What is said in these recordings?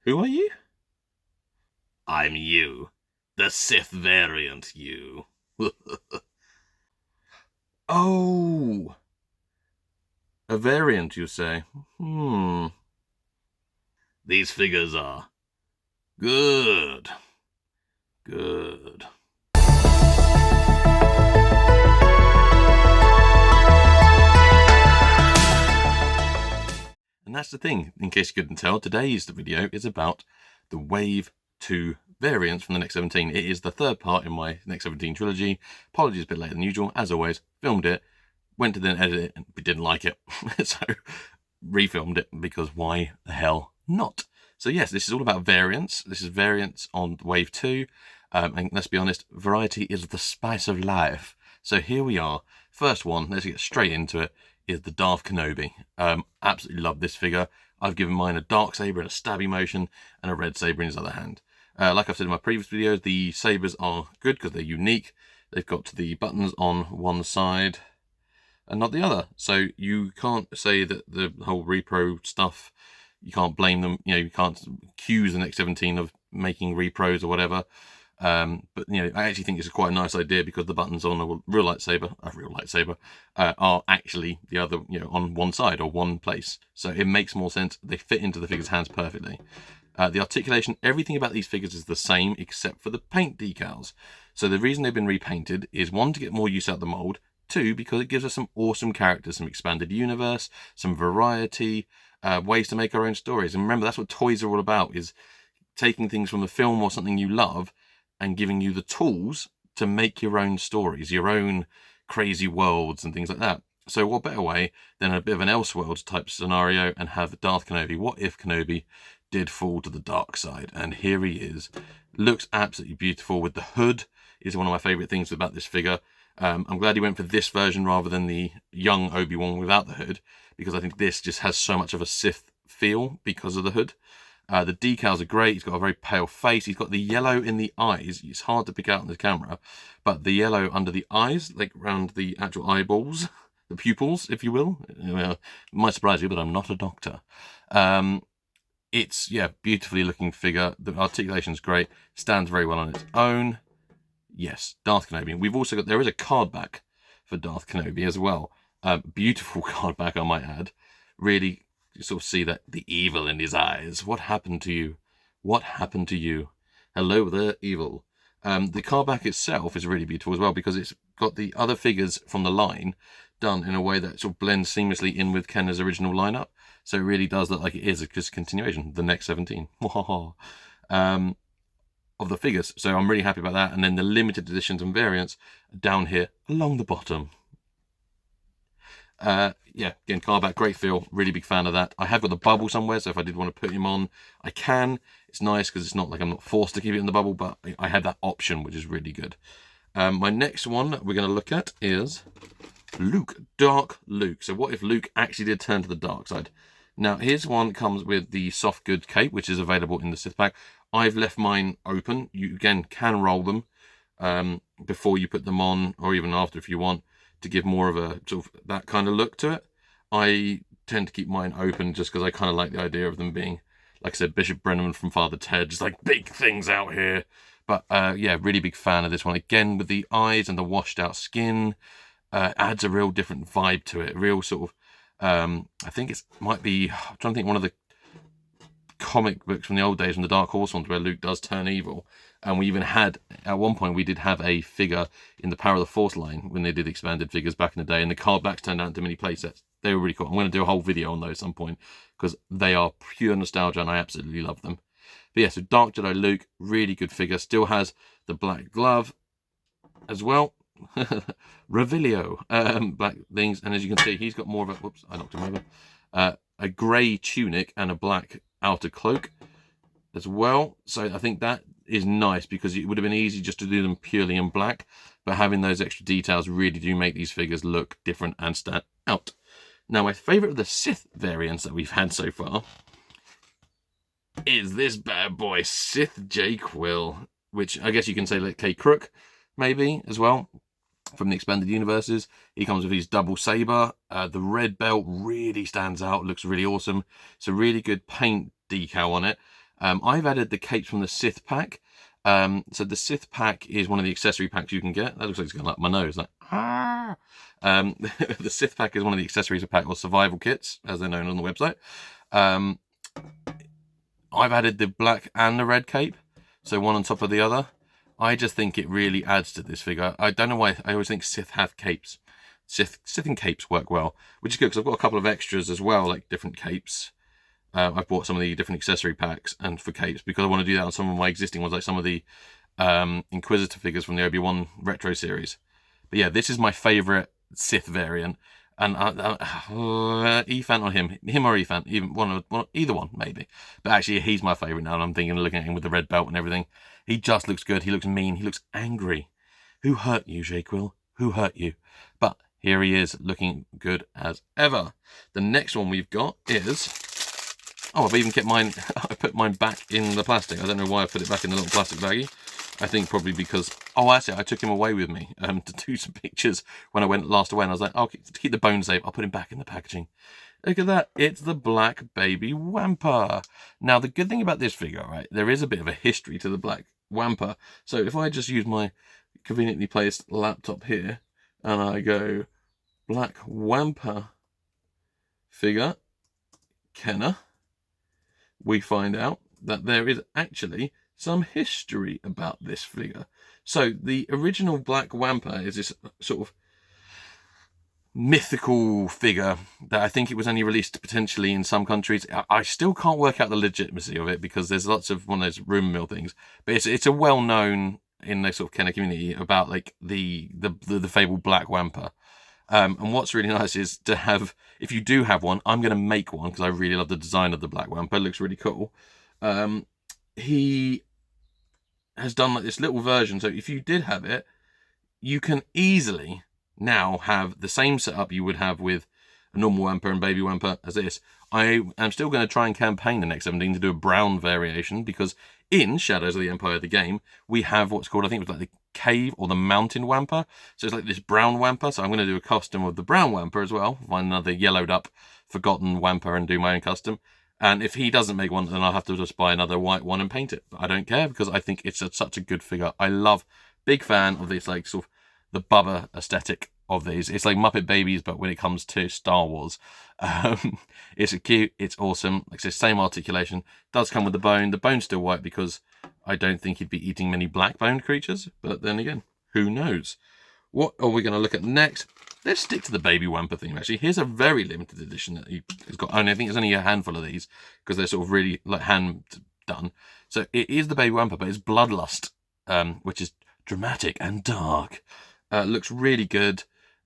Who are you? I'm you. The Sith variant you. Oh, a variant, you say? These figures are good. Good. And that's the thing, in case you couldn't tell, today's video is about the Wave 2 variants from the Next 17. It is the third part in my Next 17 trilogy. Apologies a bit later than usual. As always, filmed it, went to then edit it, and we didn't like it. So refilmed it, because why the hell not? So yes, this is all about variants. This is variants on Wave 2. And let's be honest, variety is the spice of life. So here we are. First one, let's get straight into it, is the Darth Kenobi. Absolutely love this figure. I've given mine a dark saber and a stabby motion, and a red saber in his other hand. Like I've said in my previous videos, the sabers are good because they're unique. They've got the buttons on one side and not the other. So you can't say that the whole repro stuff, you can't blame them. You know, you can't accuse the Next 17 of making repros or whatever. But you know, I actually think it's quite a nice idea, because the buttons on a real lightsaber are actually the other, you know, on one side or one place. So it makes more sense. They fit into the figure's hands perfectly. The articulation, everything about these figures is the same except for the paint decals. So the reason they've been repainted is, one, to get more use out of the mold. Two, because it gives us some awesome characters, some expanded universe, some variety, ways to make our own stories. And remember, that's what toys are all about, is taking things from a film or something you love and giving you the tools to make your own stories, your own crazy worlds and things like that. So what better way than a bit of an Elseworlds type scenario and have Darth Kenobi? What if Kenobi did fall to the dark side? And here he is. Looks absolutely beautiful with the hood. Is one of my favourite things about this figure. I'm glad he went for this version rather than the young Obi-Wan without the hood, because I think this just has so much of a Sith feel because of the hood. The decals are great. He's got a very pale face. He's got the yellow in the eyes. It's hard to pick out on the camera, but the yellow under the eyes, like around the actual eyeballs, the pupils, if you will. Might surprise you, but I'm not a doctor. It's, yeah, beautifully looking figure. The articulation's great. Stands very well on its own. Yes, Darth Kenobi. We've also got, there is a card back for Darth Kenobi as well. Beautiful card back, I might add. Really, you sort of see that the evil in his eyes. What happened to you? What happened to you? Hello there, evil. The card back itself is really beautiful as well, because it's got the other figures from the line done in a way that sort of blends seamlessly in with Kenner's original lineup. So it really does look like it is a continuation, the Next 17. Of the figures. So I'm really happy about that. And then the limited editions and variants down here along the bottom. Yeah, again, card back, great feel, really big fan of that. I have got the bubble somewhere, so if I did want to put him on, I can. It's nice because it's not like I'm not forced to keep it in the bubble, but I have that option, which is really good. My next one we're going to look at is Luke, Dark Luke. So what if Luke actually did turn to the dark side? Now, here's one comes with the soft good cape, which is available in the Sith pack. I've left mine open. You, again, can roll them before you put them on, or even after if you want, to give more of a sort of that kind of look to it. I tend to keep mine open just because I kind of like the idea of them being, like I said, Bishop Brennan from Father Ted, just like big things out here. But yeah, really big fan of this one. Again, with the eyes and the washed out skin, adds a real different vibe to it. Real sort of, I think it might be, I'm trying to think, one of the comic books from the old days, from the Dark Horse ones, where Luke does turn evil. And we even had, at one point, we did have a figure in the Power of the Force line when they did expanded figures back in the day, and the card backs turned out into mini playsets. They were really cool. I'm going to do a whole video on those at some point, because they are pure nostalgia and I absolutely love them. But yeah, so Dark Jedi Luke, really good figure. Still has the black glove as well. Revelio, black things. And as you can see, he's got more of a, whoops, I knocked him over, a grey tunic and a black outer cloak as well. So I think that is nice, because it would have been easy just to do them purely in black, but having those extra details really do make these figures look different and stand out. Now, my favourite of the Sith variants that we've had so far is this bad boy, Sith J Quill, which I guess you can say like K Crook maybe as well from the expanded universes. He comes with his double saber. The red belt really stands out, looks really awesome. It's a really good paint decal on it. I've added the capes from the Sith pack. So the Sith pack is one of the accessory packs you can get. That looks like it's going up my nose. Like, ah! The Sith pack is one of the accessories pack, or survival kits, as they're known on the website. I've added the black and the red cape, so one on top of the other. I just think it really adds to this figure. I don't know why. I always think Sith have capes. Sith and capes work well, which is good because I've got a couple of extras as well, like different capes. I've bought some of the different accessory packs and for capes because I want to do that on some of my existing ones, like some of the Inquisitor figures from the Obi-Wan retro series. But yeah, this is my favourite Sith variant. And Ethan or him or Ethan, either one maybe. But actually, he's my favourite now. And I'm thinking, looking at him with the red belt and everything, he just looks good. He looks mean. He looks angry. Who hurt you, Jayquill? Who hurt you? But here he is, looking good as ever. The next one we've got is... Oh, I've even kept mine. I put mine back in the plastic. I don't know why I put it back in the little plastic baggie. I think probably because, actually, I took him away with me to do some pictures when I went last away. And I was like, to keep the bone safe, I'll put him back in the packaging. Look at that. It's the black baby Wampa. Now, the good thing about this figure, right, there is a bit of a history to the black Wampa. So if I just use my conveniently placed laptop here and I go black Wampa figure, Kenner, we find out that there is actually some history about this figure. So the original black Wampa is this sort of mythical figure that I think it was only released potentially in some countries. I still can't work out the legitimacy of it because there's lots of one of those rumour mill things. But it's a well known in the sort of Kenner community about like the fabled black Wampa. And what's really nice is to have, if you do have one, I'm going to make one because I really love the design of the black Wampa. It looks really cool. He has done like this little version. So if you did have it, you can easily now have the same setup you would have with a normal Wampa and baby Wampa as this. I am still going to try and campaign the next 17 to do a brown variation because in Shadows of the Empire, the game, we have what's called, I think it was like the cave or the mountain Wampa. So it's like this brown Wampa. So I'm going to do a custom of the brown Wampa as well. Find another yellowed up, forgotten Wampa and do my own custom. And if he doesn't make one, then I'll have to just buy another white one and paint it. But I don't care because I think it's such a good figure. I love, big fan of this like sort of the Bubba aesthetic of these. It's like Muppet Babies, but when it comes to Star Wars. It's cute, it's awesome. Like I said, same articulation. Does come with the bone. The bone's still white because I don't think he'd be eating many black-boned creatures. But then again, who knows? What are we going to look at next? Let's stick to the baby Wampa theme, actually. Here's a very limited edition that he's got. I think there's only a handful of these because they're sort of really like hand done. So it is the baby Wampa, but it's Bloodlust, which is dramatic and dark. Looks really good.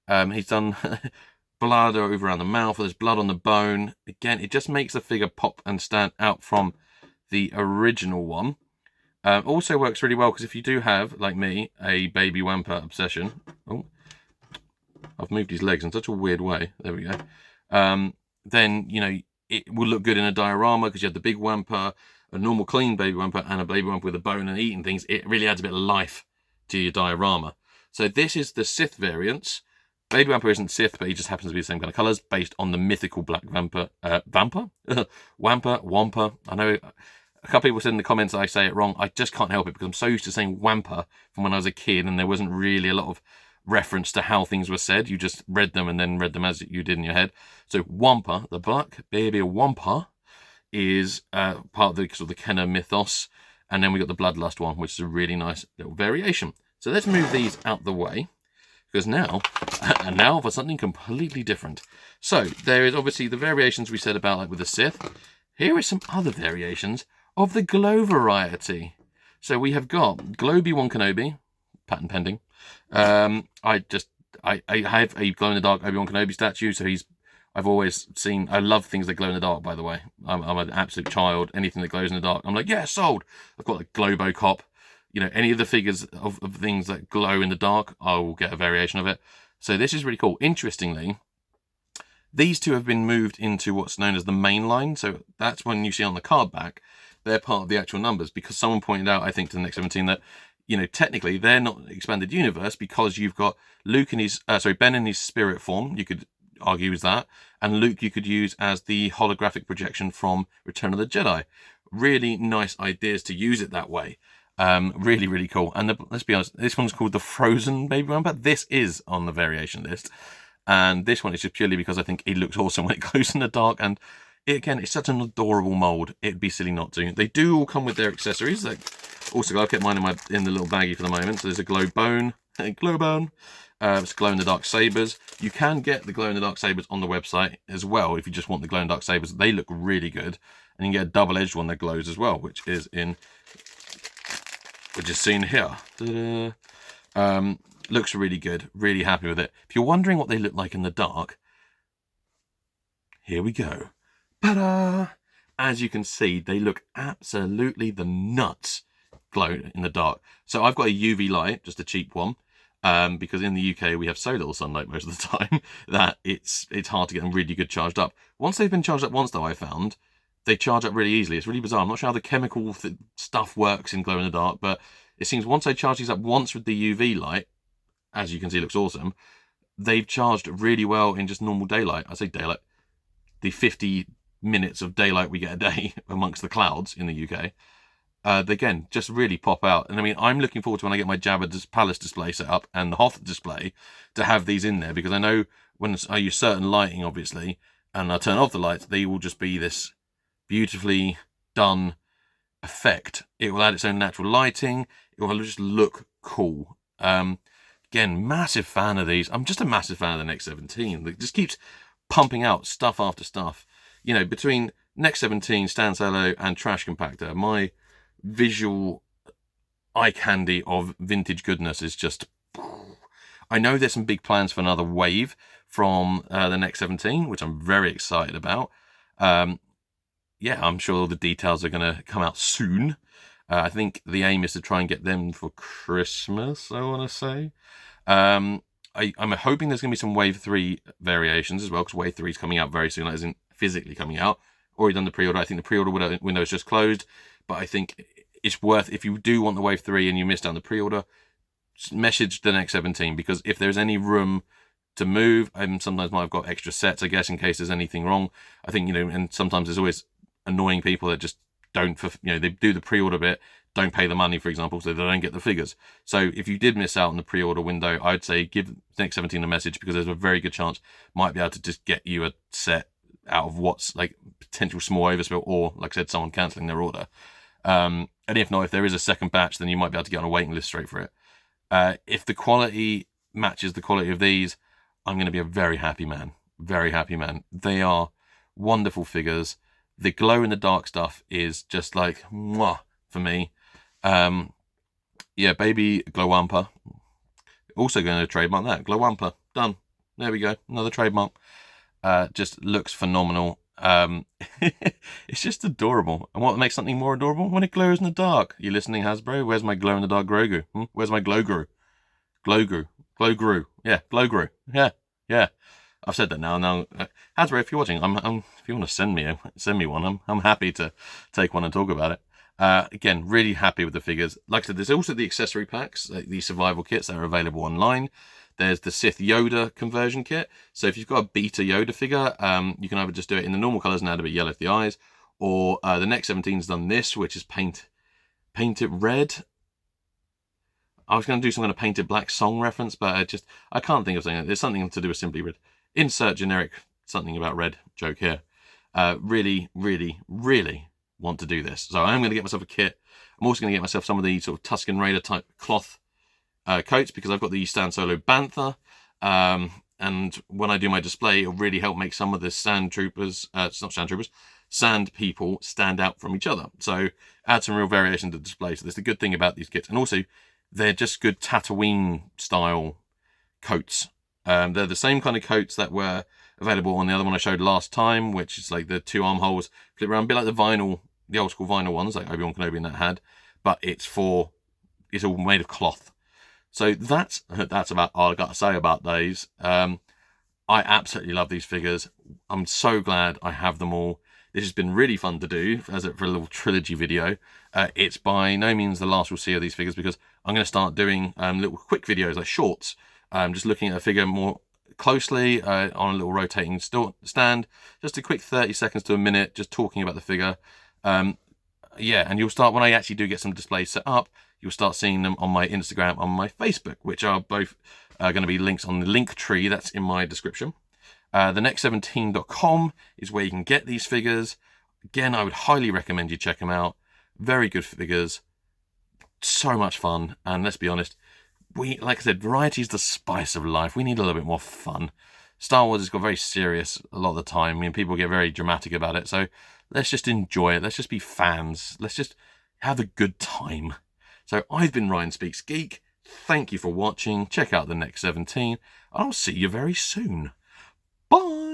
He's done blood over around the mouth. There's blood on the bone. Again, it just makes the figure pop and stand out from the original one. Also works really well because if you do have, like me, a baby Wampa obsession. Oh, I've moved his legs in such a weird way. There we go. Then, you know, it will look good in a diorama because you have the big Wampa, a normal clean baby Wampa, and a baby Wampa with a bone and eating things. It really adds a bit of life to your diorama. So this is the Sith variants. Baby Wampa isn't Sith, but he just happens to be the same kind of colours, based on the mythical black Wampa. Wampa. I know a couple people said in the comments that I say it wrong. I just can't help it because I'm so used to saying Wampa from when I was a kid, and there wasn't really a lot of reference to how things were said. You just read them and then read them as you did in your head. So Wampa, the black baby Wampa, is part of the sort of the Kenner mythos, and then we got the Bloodlust one, which is a really nice little variation. So let's move these out the way, because now for something completely different. So there is obviously the variations we said about like with the Sith. Here are some other variations of the glow variety. So we have got Glow-Obi-Wan Kenobi, patent pending. I have a glow-in-the-dark Obi-Wan Kenobi statue, so I've always seen, I love things that glow in the dark, by the way. I'm an absolute child. Anything that glows in the dark, I'm like, yeah, sold. I've got like Globocop. You know, any of the figures of things that glow in the dark, I will get a variation of it. So this is really cool. Interestingly, these two have been moved into what's known as the main line. So that's when you see on the card back, they're part of the actual numbers, because someone pointed out, I think, to the next 17 that, you know, technically they're not expanded universe because you've got Luke in his, Ben in his spirit form. You could argue is that, and Luke you could use as the holographic projection from Return of the Jedi. really nice ideas to use it that way. Really, really cool. And let's be honest, this one's called the Frozen Baby Wampa. This is on the variation list. And this one is just purely because I think it looks awesome when it glows in the dark. And again, it's such an adorable mold. It'd be silly not to. They do all come with their accessories. Like, also, I've kept mine in the little baggie for the moment. So there's a glow bone. It's glow-in-the-dark sabers. You can get the glow-in-the-dark sabers on the website as well if you just want the glow-in-the-dark sabers. They look really good. And you can get a double-edged one that glows as well, which is seen here. Looks really good. Really happy with it. If you're wondering what they look like in the dark, here we go. Ta-da! As you can see, they look absolutely the nuts glow in the dark. So I've got a UV light, just a cheap one, because in the UK we have so little sunlight most of the time that it's hard to get them really good charged up. Once they've been charged up once, though, I found they charge up really easily. It's really bizarre. I'm not sure how the chemical stuff works in glow in the dark, but it seems once I charge these up once with the UV light, as you can see, looks awesome. They've charged really well in just normal daylight. I say daylight, the 50 minutes of daylight we get a day amongst the clouds in the UK. Again, just really pop out. And I mean, I'm looking forward to when I get my Jabba Palace display set up and the Hoth display to have these in there, because I know when I use certain lighting, obviously, and I turn off the lights, they will just be this beautifully done effect. It will add its own natural lighting. It will just look cool. Again, massive fan of these. I'm just a massive fan of the Next 17. It just keeps pumping out stuff after stuff. You know, between Next 17, Stand Solo, and Trash Compactor, my visual eye candy of vintage goodness is just... I know there's some big plans for another wave from the Next 17, which I'm very excited about. Yeah, I'm sure all the details are going to come out soon. I think the aim is to try and get them for Christmas, I want to say. I'm hoping there's going to be some Wave 3 variations as well, because Wave 3 is coming out very soon. That isn't physically coming out. Already done the pre-order. I think the pre-order window is just closed, but I think it's worth, if you do want the Wave 3 and you missed out on the pre-order, message the Next 17, because if there's any room to move, sometimes I've got extra sets, I guess, in case there's anything wrong. I think, you know, and sometimes there's always annoying people that just don't, you know, they do the pre-order bit, don't pay the money, for example, so they don't get the figures. So if you did miss out on the pre-order window, I'd say give Next 17 a message, because there's a very good chance might be able to just get you a set out of what's like potential small overspill, or like I said, someone cancelling their order. And if not, if there is a second batch, then you might be able to get on a waiting list straight for it. If the quality matches the quality of these, I'm going to be a very happy man. Very happy man. They are wonderful figures. The glow in the dark stuff is just like mwah for me. Yeah, baby Glow Wampa. Also going to trademark that. Glow Wampa. Done. There we go. Another trademark. Just looks phenomenal. It's just adorable. And what makes something more adorable? When it glows in the dark. You listening, Hasbro? Where's my glow in the dark Grogu? Where's my Glowgru? Glowgru. Yeah, Glowgru. Yeah. I've said that now. Hasbro, if you're watching, if you want to send me one, I'm happy to take one and talk about it. Again, really happy with the figures. Like I said, there's also the accessory packs, like the survival kits that are available online. There's the Sith Yoda conversion kit. So if you've got a Beta Yoda figure, you can either just do it in the normal colours and add a bit yellow to the eyes, or the Next 17's done this, which is paint it red. I was going to do some kind of painted black song reference, but I can't think of something. There's something to do with Simply Red. Insert generic something about red joke here. Really, really, really want to do this. So I'm going to get myself a kit. I'm also going to get myself some of the sort of Tusken Raider type cloth coats, because I've got the Stan Solo Bantha. And when I do my display, it'll really help make some of the sand people stand out from each other. So add some real variation to the display. So that's the good thing about these kits. And also, they're just good Tatooine style coats. They're the same kind of coats that were available on the other one I showed last time, which is like the two armholes flip around, a bit like the old school vinyl ones, like Obi-Wan Kenobi and that had, but it's all made of cloth. So that's about all I got to say about these. I absolutely love these figures. I'm so glad I have them all. This has been really fun to do for a little trilogy video. It's by no means the last we'll see of these figures, because I'm going to start doing little quick videos, like shorts, just looking at a figure more closely on a little rotating stand. Just a quick 30 seconds to a minute, just talking about the figure. yeah, and you'll start, when I actually do get some displays set up, you'll start seeing them on my Instagram, on my Facebook, which are both going to be links on the link tree that's in my description. The next17.com is where you can get these figures. Again, I would highly recommend you check them out. Very good figures, so much fun, and let's be honest, like I said, variety is the spice of life. We need a little bit more fun. Star Wars has got very serious a lot of the time. I mean, people get very dramatic about it, so let's just enjoy it. Let's just be fans. Let's just have a good time. So I've been Ryan Speaks Geek. Thank you for watching. Check out the next 17. I'll see you very soon. Bye.